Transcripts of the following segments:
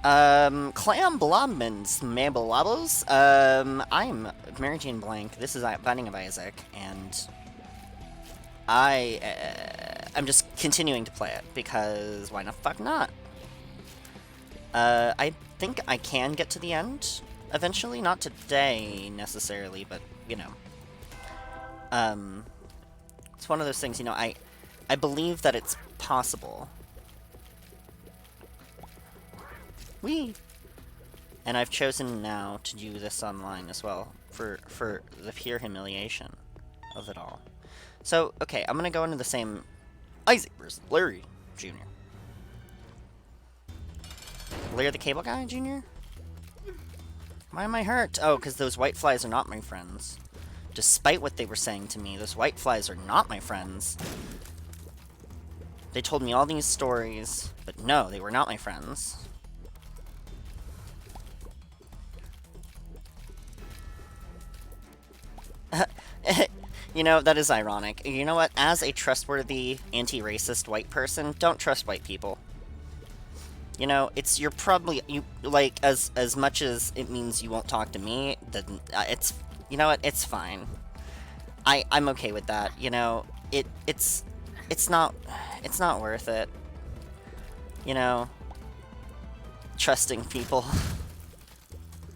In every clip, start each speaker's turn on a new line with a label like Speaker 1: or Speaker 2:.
Speaker 1: Clam Blobmans, Mablobbles. I'm Mary Jane Blank. This is Binding of Isaac, and I'm just continuing to play it because why not? Fuck not. I think I can get to the end eventually. Not today necessarily, but you know, um, it's one of those things. I believe that it's possible. Whee! And I've chosen now to do this online as well for the pure humiliation of it all. So, okay, I'm gonna go into the same Isaac versus Larry Jr. Larry the Cable Guy Jr.? Why am I hurt? Oh, because those white flies are not my friends. Despite what they were saying to me, those white flies are not my friends. They told me all these stories, but no, they were not my friends. You know, that is ironic. You know what? As a trustworthy, anti-racist white person, don't trust white people. You know, you're probably, like, as much as it means you won't talk to me, then, you know what? It's fine. I'm okay with that, you know? It's not, it's not worth it. You know? Trusting people.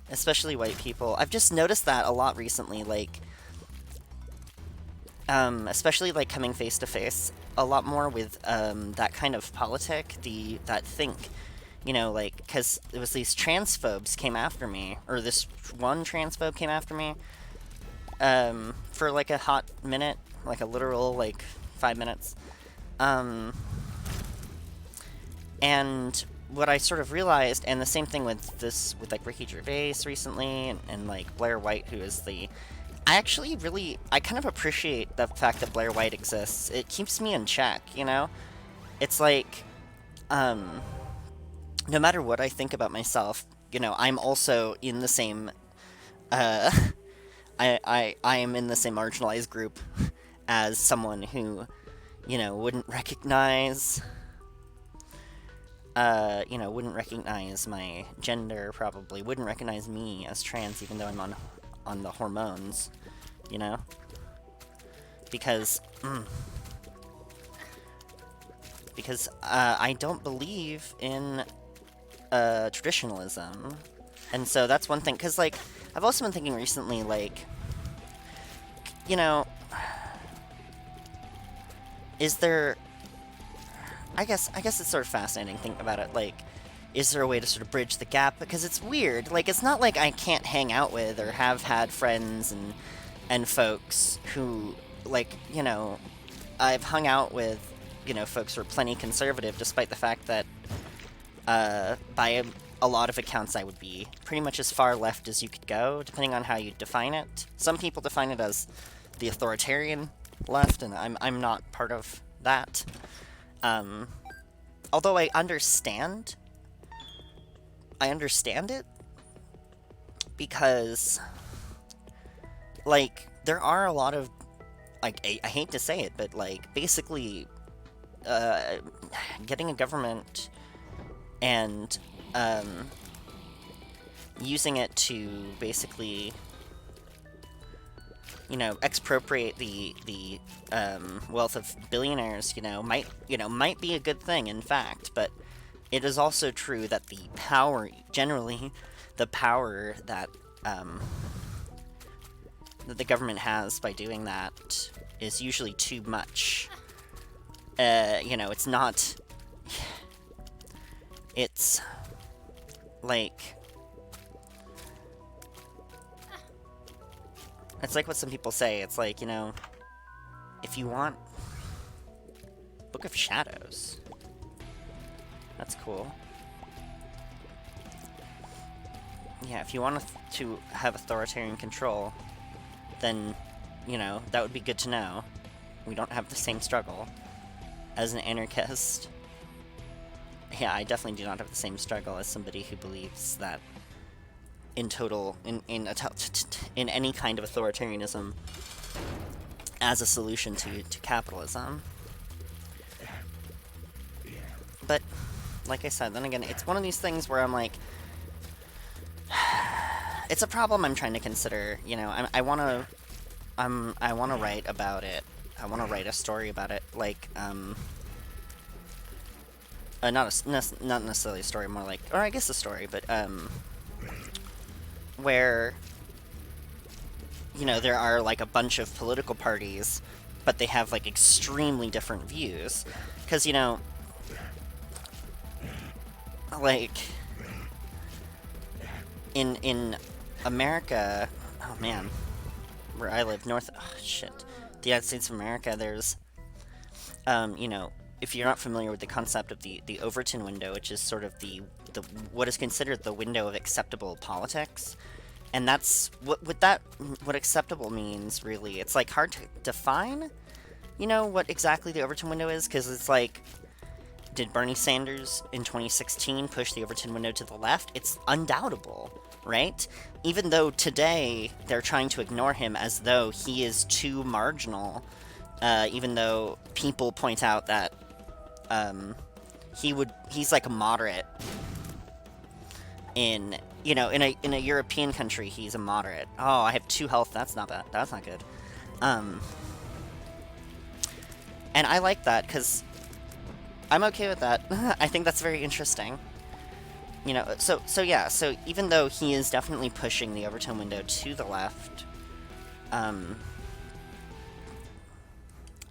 Speaker 1: Especially white people. I've just noticed that a lot recently, like, especially like coming face to face a lot more with that kind of politic, that think, you know, like because it was these transphobes came after me, or this one transphobe came after me, for like a hot minute, like a literal like 5 minutes, and what I sort of realized, and the same thing with like Ricky Gervais recently, and like Blair White, who is the I kind of appreciate the fact that Blair White exists. It keeps me in check, you know? It's like, um, no matter what I think about myself, you know, I'm also in the same, uh, I am in the same marginalized group as someone who, you know, wouldn't recognize my gender, probably, wouldn't recognize me as trans, even though I'm on the hormones, you know? Because, I don't believe in, traditionalism. And so that's one thing, because, like, I've also been thinking recently, like, you know, is there... I guess it's sort of fascinating thinking about it, like, is there a way to sort of bridge the gap? Because it's weird. Like, it's not like I can't hang out with or have had friends and folks who, like, you know, I've hung out with, you know, folks who are plenty conservative, despite the fact that, by a lot of accounts, I would be pretty much as far left as you could go, depending on how you define it. Some people define it as the authoritarian left, and I'm not part of that. Um, Although I understand it because, like, there are a lot of, like, I hate to say it, but, like, basically, uh, getting a government and, using it to basically, you know, expropriate the wealth of billionaires, might be a good thing, in fact, but it is also true that the power, generally, the power that the government has by doing that is usually too much. It's not. It's like. It's like what some people say. It's like, if you want Book of Shadows. That's cool. Yeah, if you want to have authoritarian control, then, that would be good to know. We don't have the same struggle. As an anarchist, yeah, I definitely do not have the same struggle as somebody who believes that in any kind of authoritarianism as a solution to capitalism. But, like I said, then again, it's one of these things where I'm like, it's a problem I'm trying to consider. You know, I want to write about it. I want to write a story about it, like not necessarily a story, more like, or I guess a story, but where, you know, there are like a bunch of political parties, but they have like extremely different views, because, you know, like in America, oh man, where I live, the United States of America, there's, you know, if you're not familiar with the concept of the Overton window, which is sort of the what is considered the window of acceptable politics, and that's what acceptable means, really. It's like hard to define, you know, what exactly the Overton window is, because it's like, did Bernie Sanders in 2016 push the Overton window to the left? It's undoubtable, right? Even though today they're trying to ignore him as though he is too marginal, even though people point out that he's like a moderate in, you know, in a European country, he's a moderate. Oh, I have 2 health. That's not bad. That's not good. And I like that because I'm okay with that. I think that's very interesting. You know, so yeah, so even though he is definitely pushing the Overton window to the left,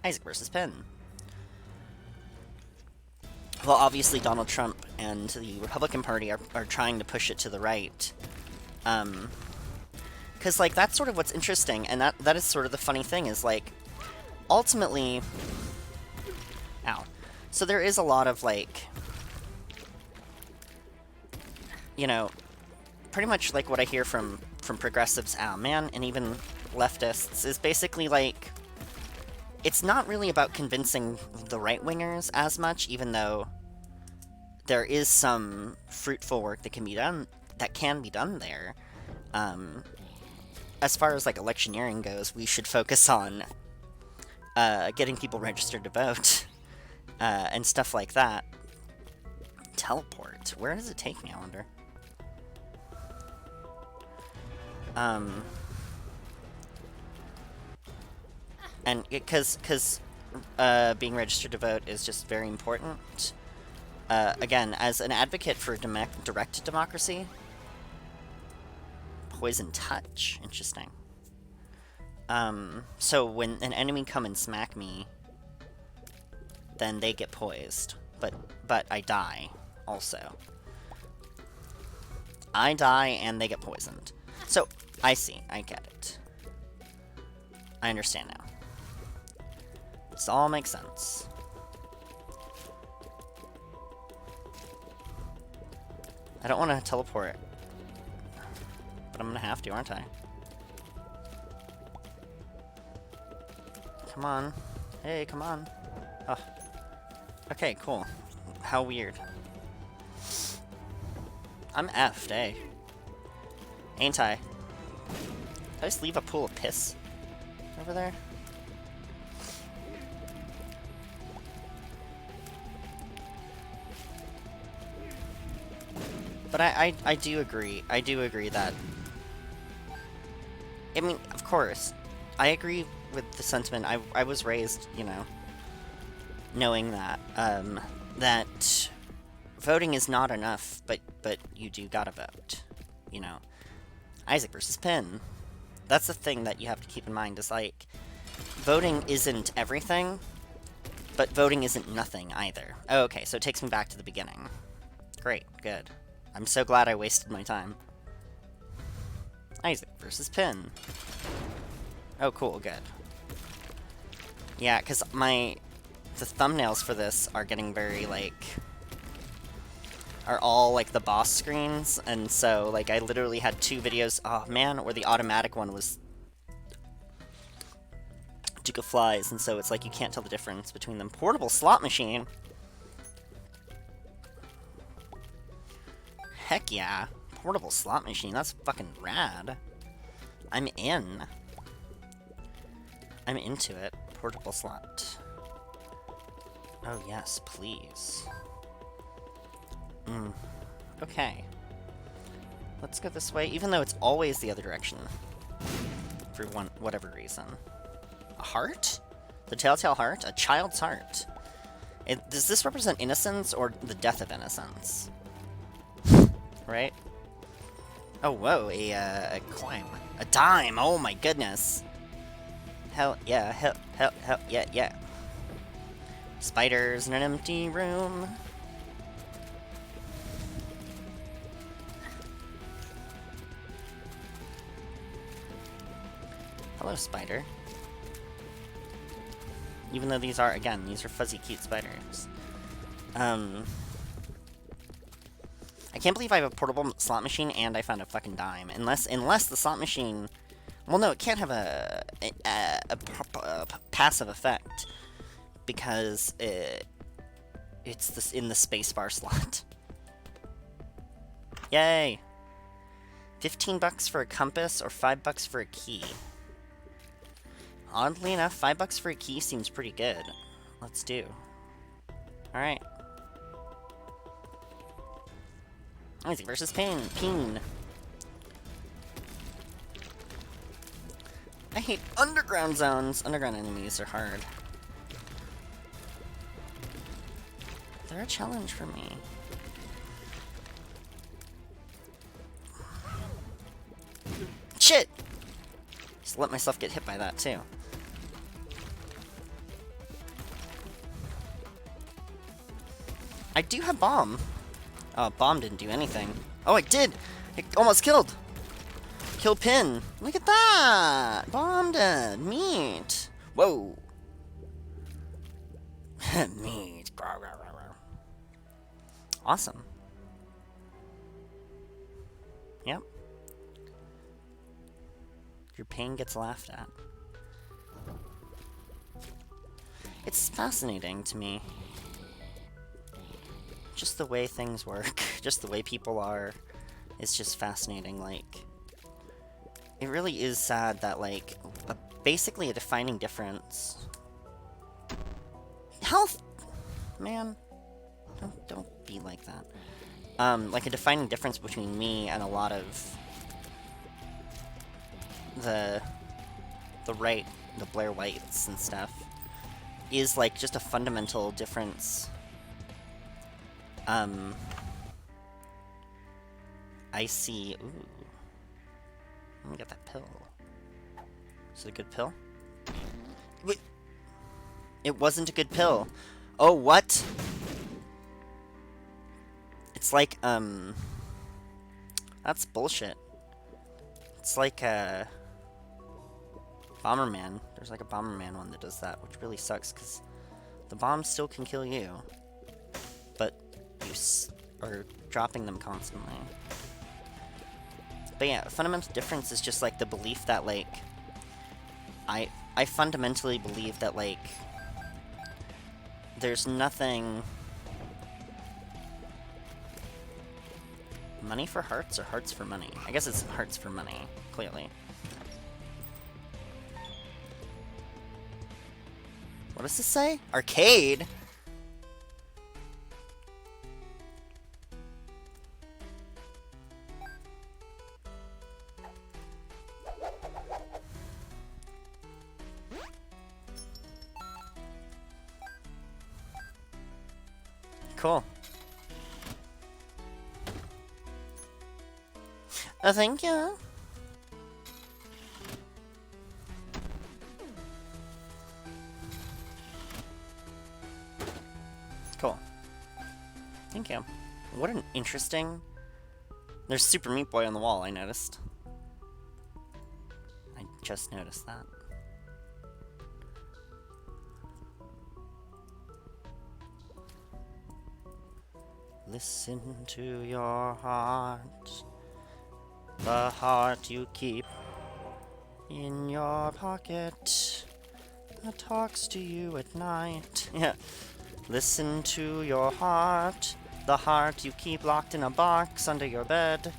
Speaker 1: Isaac versus Penn. Well, obviously Donald Trump and the Republican Party are trying to push it to the right. Because, like, that's sort of what's interesting, and that is sort of the funny thing, is, like, ultimately... Ow. So there is a lot of, like... You know, pretty much, like, what I hear from progressives, ow, man, and even leftists, is basically, like... It's not really about convincing the right-wingers as much, even though there is some fruitful work that can be done there. As far as, like, electioneering goes, we should focus on getting people registered to vote and stuff like that. Teleport. Where does it take me, I wonder? And because being registered to vote is just very important. Again, as an advocate for direct democracy, poison touch, interesting. So when an enemy come and smack me, then they get poised, but I die also. I die and they get poisoned. So I see, I get it. I understand now. This all makes sense. I don't want to teleport, but I'm gonna have to, aren't I? Come on. Hey, come on. Oh. Okay, cool. How weird. I'm effed, eh? Ain't I? Did I just leave a pool of piss over there? But I do agree. I do agree that... I mean, of course. I agree with the sentiment. I was raised, you know, knowing that, that voting is not enough, but you do gotta vote, you know. Isaac versus Penn. That's the thing that you have to keep in mind, is, like, voting isn't everything, but voting isn't nothing either. Oh, okay, so it takes me back to the beginning. Great, good. I'm so glad I wasted my time. Isaac versus Penn. Oh, cool, good. Yeah, because the thumbnails for this are getting very, like... are all, like, the boss screens, and so, like, I literally had 2 videos, oh man, where the automatic one was Duke of Flies, and so it's like you can't tell the difference between them. Portable slot machine? Heck yeah. Portable slot machine, that's fucking rad. I'm in. I'm into it. Portable slot. Oh yes, please. Okay. Let's go this way, even though it's always the other direction. For whatever reason. A heart? The telltale heart? A child's heart. Does this represent innocence or the death of innocence? Right? Oh, whoa, a coin. A dime! Oh my goodness! Hell yeah, hell yeah, yeah. Spiders in an empty room. Hello, spider. Even though these are, again, these are fuzzy, cute spiders. I can't believe I have a portable slot machine and I found a fucking dime. Unless the slot machine... Well, no, it can't have a passive effect. Because it's in the spacebar slot. Yay! 15 bucks for a compass or 5 bucks for a key. Oddly enough, 5 bucks for a key seems pretty good. Let's do. Alright. Isaac versus Peen. I hate underground zones. Underground enemies are hard. They're a challenge for me. Shit! Just let myself get hit by that, too. I do have bomb. Oh, bomb didn't do anything. Oh, it did! It almost killed! Kill pin! Look at that! Bomb dead! Meat! Whoa! Meat. Awesome. Yep. Your pain gets laughed at. It's fascinating to me. Just the way things work, just the way people are, it's just fascinating, like... It really is sad that, like, basically a defining difference... Health! Man. Don't be like that. Like, a defining difference between me and a lot of... the Blair Whites and stuff, is, like, just a fundamental difference... I see... Ooh. Let me get that pill. Is it a good pill? Wait. It wasn't a good pill. Oh, what? It's like, that's bullshit. It's like, Bomberman. There's like a Bomberman one that does that, which really sucks, because the bomb still can kill you. But you are dropping them constantly. But yeah, a fundamental difference is just, like, the belief that, like... I fundamentally believe that, like... There's nothing... Money for hearts or hearts for money? I guess it's hearts for money, clearly. What does this say? Arcade? Cool. Thank you. Cool. Thank you. What an interesting... There's Super Meat Boy on the wall, I noticed. I just noticed that. Listen to your heart, the heart you keep in your pocket that talks to you at night. Yeah. Listen to your heart, the heart you keep locked in a box under your bed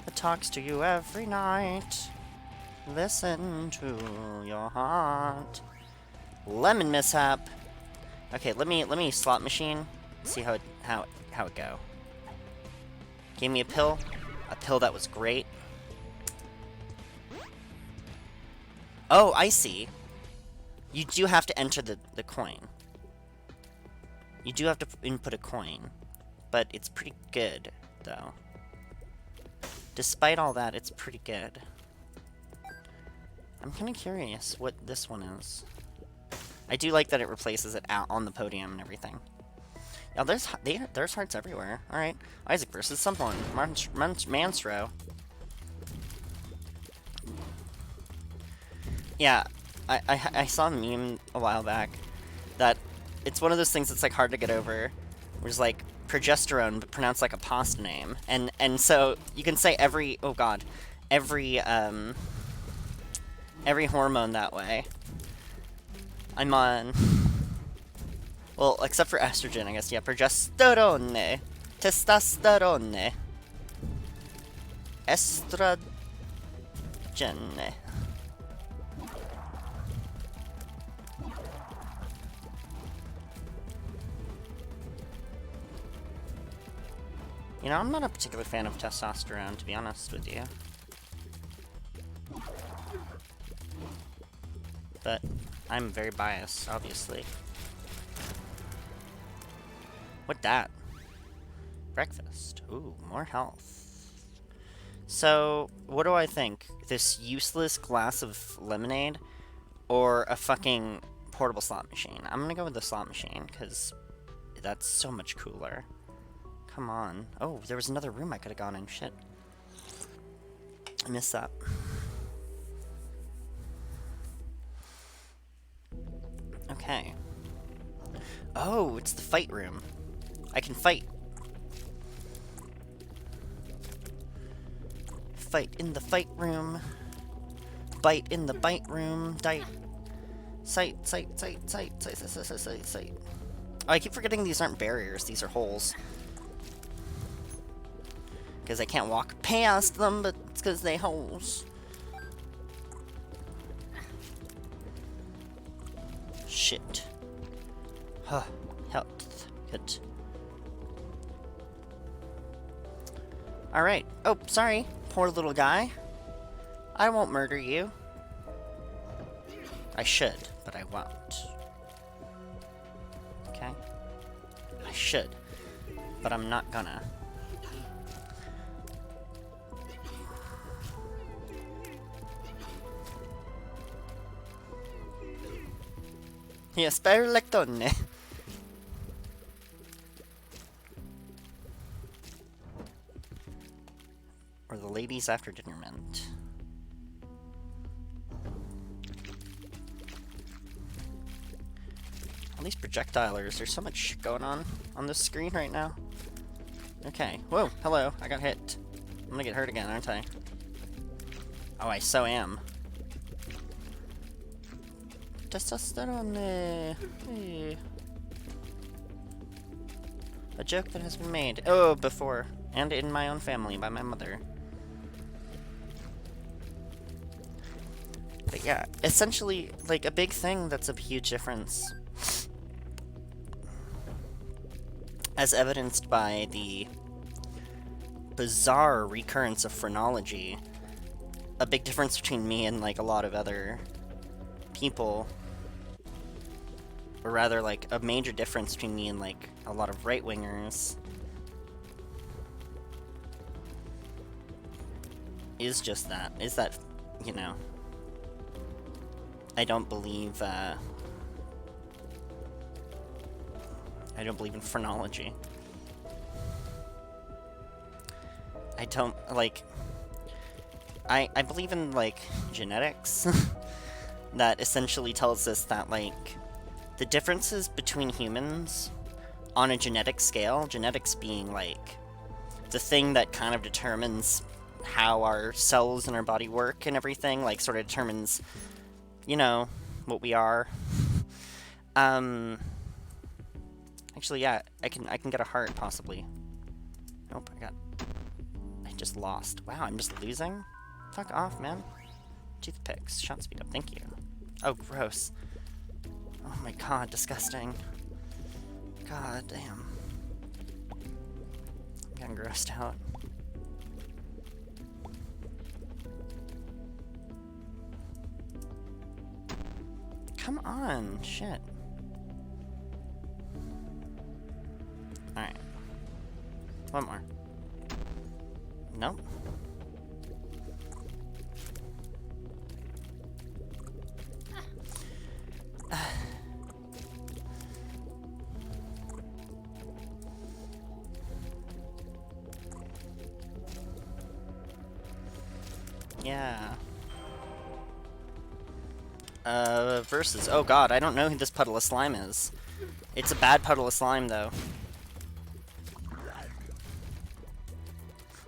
Speaker 1: that talks to you every night. Listen to your heart. Lemon mishap. Okay, let me slot machine. See how it go. Gave me a pill that was great. Oh, I see. You do have to enter the coin. You do have to input a coin, but it's pretty good, though. Despite all that, it's pretty good. I'm kind of curious what this one is. I do like that it replaces it out on the podium and everything. Yeah, there's hearts everywhere. Alright. Isaac versus someone. Manstro. Yeah, I saw a meme a while back that it's one of those things that's like hard to get over. Which is like progesterone, but pronounced like a pasta name. And so you can say every hormone that way. I'm on, well, except for estrogen, I guess. Yeah, progesterone, testosterone, estrogen. You know, I'm not a particular fan of testosterone, to be honest with you. But I'm very biased, obviously. What that? Breakfast. Ooh, more health. So, what do I think? This useless glass of lemonade or a fucking portable slot machine? I'm gonna go with the slot machine, because that's so much cooler. Come on. Oh, there was another room I could have gone in. Shit. I missed that. Okay. Oh, it's the fight room. I can fight. Fight in the fight room. Bite in the bite room. Sight. Oh, I keep forgetting these aren't barriers. These are holes. Because I can't walk past them, but it's because they holes. Shit. Huh. Health. Good. Alright. Oh, sorry. Poor little guy. I won't murder you. I should, but I won't. Okay? I should, but I'm not gonna. Yes, per lectone. Or the ladies after dinner meant. All these projectilers, there's so much shit going on this screen right now. Okay. Whoa, hello, I got hit. I'm gonna get hurt again, aren't I? Oh, I so am. Testosterone. Hey. A joke that has been made. Oh, before. And in my own family by my mother. But yeah, essentially, like, a big thing that's a huge difference, as evidenced by the bizarre recurrence of phrenology, a big difference between me and, like, a lot of other people, or rather, like, a major difference between me and, like, a lot of right-wingers, is just that. Is that, you know, I don't believe in phrenology. I don't, like, I believe in, like, genetics that essentially tells us that, like, the differences between humans on a genetic scale, genetics being, like, the thing that kind of determines how our cells in our body work and everything, like, sort of determines, you know, what we are. Actually, yeah, I can get a heart, possibly. Nope, I just lost. Wow, I'm just losing? Fuck off, man. Toothpicks, shot speed up, thank you. Oh, gross. Oh my god, disgusting. God damn. I'm getting grossed out. Come on, shit. Alright. One more. Nope. Yeah. Versus. Oh god, I don't know who this puddle of slime is. It's a bad puddle of slime, though.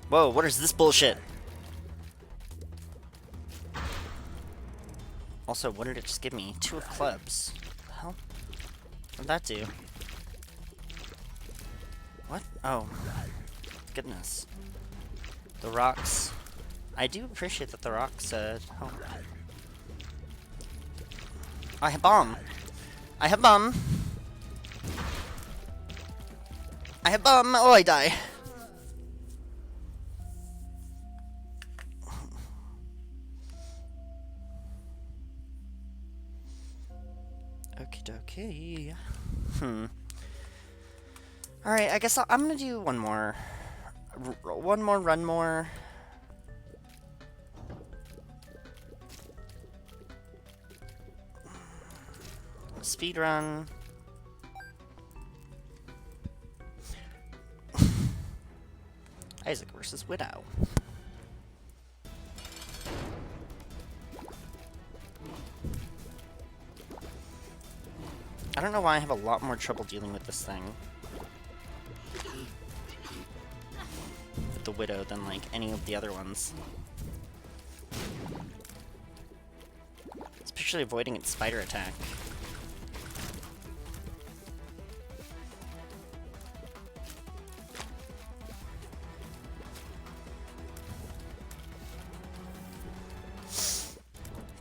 Speaker 1: Whoa, what is this bullshit? Also, what did it just give me? 2 of clubs. What the hell? What'd that do? What? Oh. Goodness. The rocks. I do appreciate that the rocks, help. I have bomb! I have bomb! I have bomb! Oh, I die! Okie dokie. Alright, I guess I'm gonna do one more. Run more. Speed run. Isaac versus Widow. I don't know why I have a lot more trouble dealing with this thing. With the Widow than, like, any of the other ones. Especially avoiding its spider attack.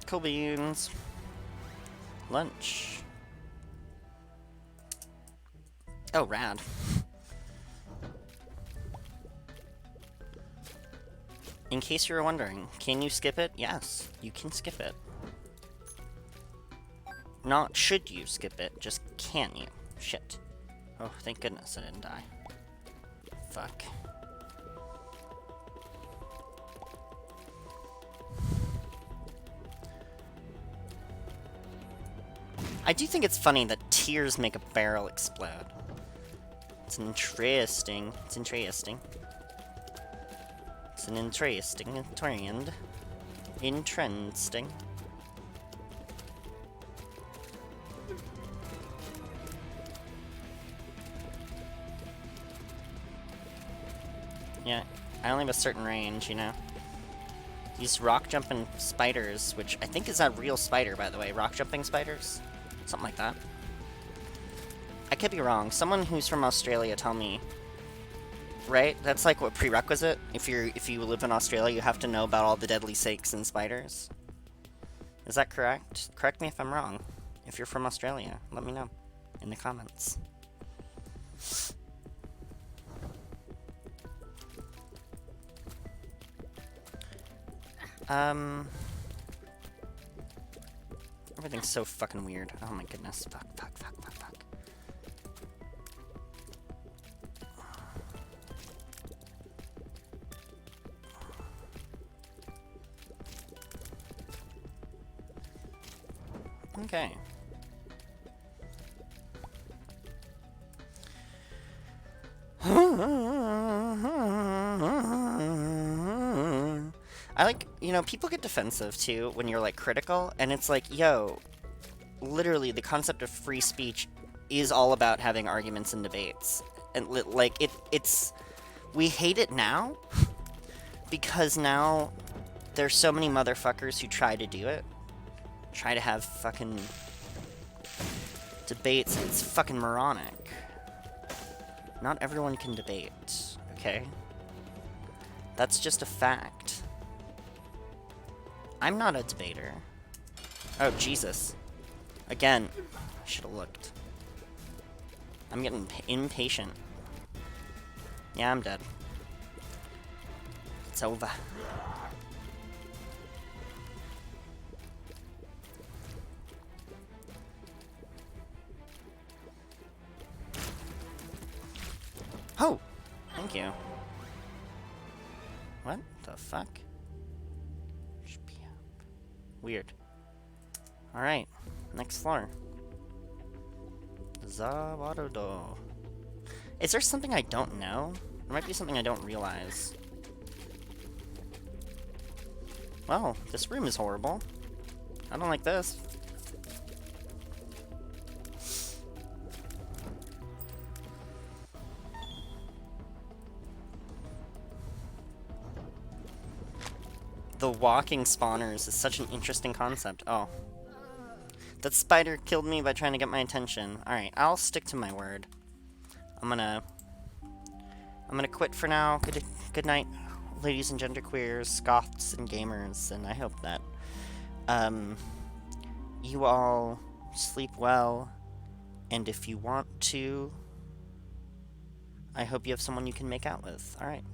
Speaker 1: Cool beans. Lunch. Oh, rad. In case you were wondering, can you skip it? Yes, you can skip it. Not should you skip it, just can you? Shit. Oh, thank goodness I didn't die. Fuck. I do think it's funny that tears make a barrel explode. It's interesting. It's interesting. It's an interesting trend. Interesting. Yeah, I only have a certain range, you know? These rock jumping spiders, which I think is a real spider, by the way. Rock jumping spiders? Something like that. I could be wrong. Someone who's from Australia tell me. Right? That's like what prerequisite. If you live in Australia, you have to know about all the deadly snakes and spiders. Is that correct? Correct me if I'm wrong. If you're from Australia, let me know in the comments. Everything's so fucking weird. Oh my goodness. Fuck. Okay. I like, you know, people get defensive too when you're like critical, and it's like, yo, literally the concept of free speech is all about having arguments and debates. And like it's we hate it now because now there's so many motherfuckers who try to do it. Try to have fucking debates. It's fucking moronic. Not everyone can debate, okay? That's just a fact. I'm not a debater. Oh, Jesus. Again. I should have looked. I'm getting impatient. Yeah, I'm dead. It's over. Oh! Thank you. What the fuck? Weird. Alright, next floor. Zawarudo. Is there something I don't know? There might be something I don't realize. Well, this room is horrible. I don't like this. The walking spawners is such an interesting concept. Oh. That spider killed me by trying to get my attention. Alright, I'll stick to my word. I'm gonna quit for now. Good night, ladies and genderqueers, goths and gamers, and I hope that you all sleep well, and if you want to, I hope you have someone you can make out with. Alright.